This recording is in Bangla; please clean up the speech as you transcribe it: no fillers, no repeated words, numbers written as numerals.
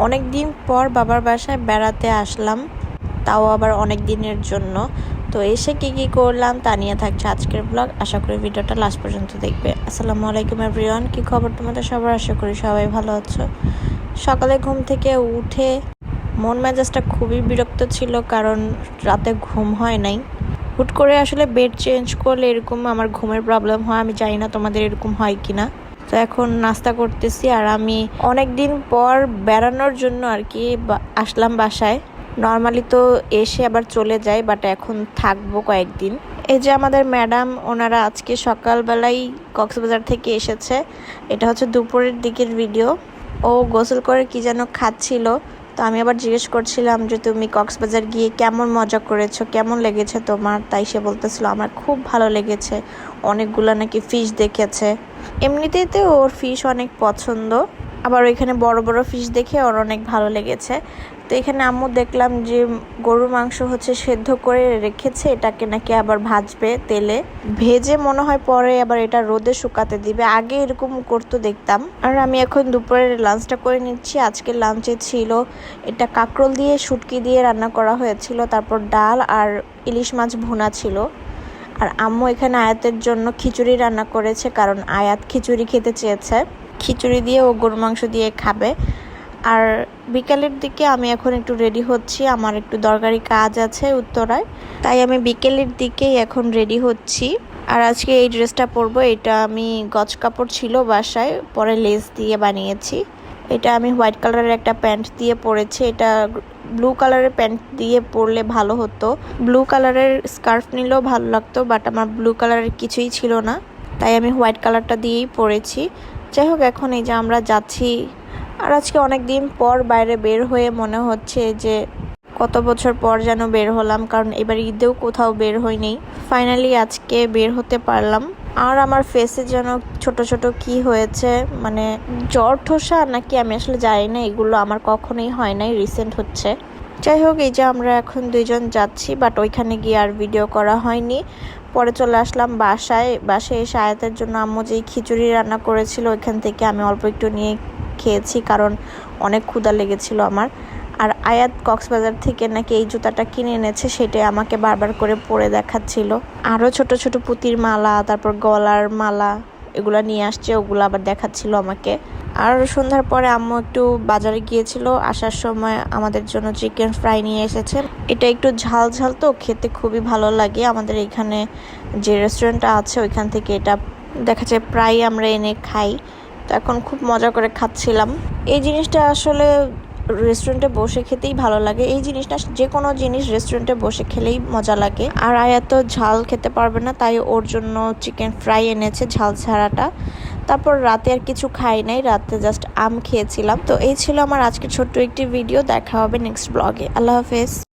অনেক দিন পর বাবার বাসায় বেড়াতে আসলাম, তাও আবার অনেক দিনের জন্য। তো এসে কি করলাম তা নিয়ে থাকছে আজকের ব্লগ। আশা করি ভিডিওটা লাস্ট পর্যন্ত দেখবে। আসসালামু আলাইকুম এভরিওয়ান, কি খবর তোমাদের সবার? আশা করি সবাই ভালো আছো। সকালে ঘুম থেকে উঠে মন মেজাজটা খুবই বিরক্ত ছিল, কারণ রাতে ঘুম হয় নাই। হুট করে আসলে বেড চেঞ্জ করলে এরকম আমার ঘুমের প্রবলেম হয়। আমি জানি না তোমাদের এরকম হয় কিনা। তো এখন নাস্তা করতেছি, আর আমি অনেক দিন পর বেড়ানোর জন্য আর কি আসলাম বাসায়। নর্মালি তো এসে আবার চলে যাই, বাট এখন থাকবো কয়েকদিন। এই যে আমাদের ম্যাডাম, ওনারা আজকে সকালবেলাই কক্সবাজার থেকে এসেছে। এটা হচ্ছে দুপুরের দিকের ভিডিও। ও গোসল করে কি যেন খাচ্ছিল, তো আমি আবার জিজ্ঞেস করছিলাম যে তুমি কক্সবাজার গিয়ে কেমন মজা করেছো, কেমন লেগেছে তোমার? তাই সে বলতেছিল আমার খুব ভালো লেগেছে, অনেকগুলো নাকি ফিশ দেখেছে। এমনিতেই তো ওর ফিশ অনেক পছন্দ, আবার ওইখানে বড় বড় ফিশ দেখে ওর অনেক ভালো লেগেছে। তো এখানে আম্মু দেখলাম যে গরুর মাংস হচ্ছে সেদ্ধ করে রেখেছে, এটাকে নাকি আবার ভাজবে তেলে ভেজে, মনে হয় পরে আবার এটা রোদে শুকাতে দিবে। আগে এরকম করতো দেখতাম। আর আমি এখন দুপুরের লাঞ্চটা করে নিচ্ছি। আজকে লাঞ্চে ছিল এটা কাঁকরোল দিয়ে শুটকি দিয়ে রান্না করা হয়েছিল, তারপর ডাল আর ইলিশ মাছ ভুনা ছিল। আর আম্মু এখানে আয়াতের জন্য খিচুড়ি রান্না করেছে, কারণ আয়াত খিচুড়ি খেতে চেয়েছে। খিচুড়ি দিয়ে ও গরুর মাংস দিয়ে খাবে। আর বিকেলের দিকে আমি এখন একটু রেডি হচ্ছি, আমার একটু দরকারি কাজ আছে উত্তরায়, তাই আমি বিকেলের দিকেই এখন রেডি হচ্ছি। আর আজকে এই ড্রেসটা পরবো, এটা আমি গজ কাপড় ছিল বাসায়, পরে লেস দিয়ে বানিয়েছি। এটা আমি হোয়াইট কালারের একটা প্যান্ট দিয়ে পরেছি। এটা ব্লু কালারের প্যান্ট দিয়ে পরলে ভালো হতো, ব্লু কালারের স্কার্ফ নিলেও ভালো লাগতো, বাট আমার ব্লু কালারের কিছুই ছিল না, তাই আমি হোয়াইট কালারটা দিয়েই পরেছি। যাই হোক, এখন এই যে আমরা যাচ্ছি। আর আজকে অনেক দিন পর বাইরে বের হয়ে মনে হচ্ছে যে কত বছর পর যেন বের হলাম, কারণ এবার ঈদেও কোথাও বের হইনি। ফাইনালি আজকে বের হতে পারলাম। আর আমার ফেসে যেন ছোট ছোট কি হয়েছে, মানে জ্বর ঠোসা নাকি আমি আসলে জানি না, এগুলো আমার কখনোই হয় নাই, রিসেন্ট হচ্ছে। যাই হোক, এই যে আমরা এখন দুইজন যাচ্ছি, বাট ওইখানে গিয়ে আর ভিডিও করা হয়নি। পরে চলে আসলাম বাসায় এসে আয়াতের জন্য আম্মু যেই খিচুড়ি রান্না করেছিল ওইখান থেকে আমি অল্প একটু নিয়ে খেয়েছি, কারণ অনেক ক্ষুধা লেগেছিল আমার। আর আয়াত কক্সবাজার থেকে নাকি এই জুতাটা কিনে এনেছে, সেটাই আমাকে বারবার করে পরে দেখাচ্ছিল। আরও ছোট ছোট পুঁতির মালা, তারপর গলার মালা, এগুলা নিয়ে আসছে, ওগুলো আবার দেখাচ্ছিল আমাকে। আর সন্ধ্যার পরে আম্মু একটু বাজারে গিয়েছিল, আসার সময় আমাদের জন্য চিকেন ফ্রাই নিয়ে এসেছে। এটা একটু ঝাল ঝাল, তো খেতে খুবই ভালো লাগে। আমাদের এখানে যে রেস্টুরেন্টটা আছে ওইখান থেকে এটা দেখা যায় প্রায় আমরা এনে খাই। তো এখন খুব মজা করে খাচ্ছিলাম। এই জিনিসটা আসলে রেস্টুরেন্টে বসে খেতেই ভালো লাগে। এই জিনিসটা, যে কোনো জিনিস রেস্টুরেন্টে বসে খেলেই মজা লাগে। আর আয়া তো ঝাল খেতে পারবে না, তাই ওর জন্য চিকেন ফ্রাই এনেছে ঝাল ছাড়াটা। তারপর রাতে আর কিছু খাই নাই, রাতে জাস্ট আম খেয়েছিলাম। তো এই ছিল আমার আজকে ছোট্ট একটি ভিডিও। দেখা হবে নেক্সট ব্লগে। আল্লাহ হাফেজ।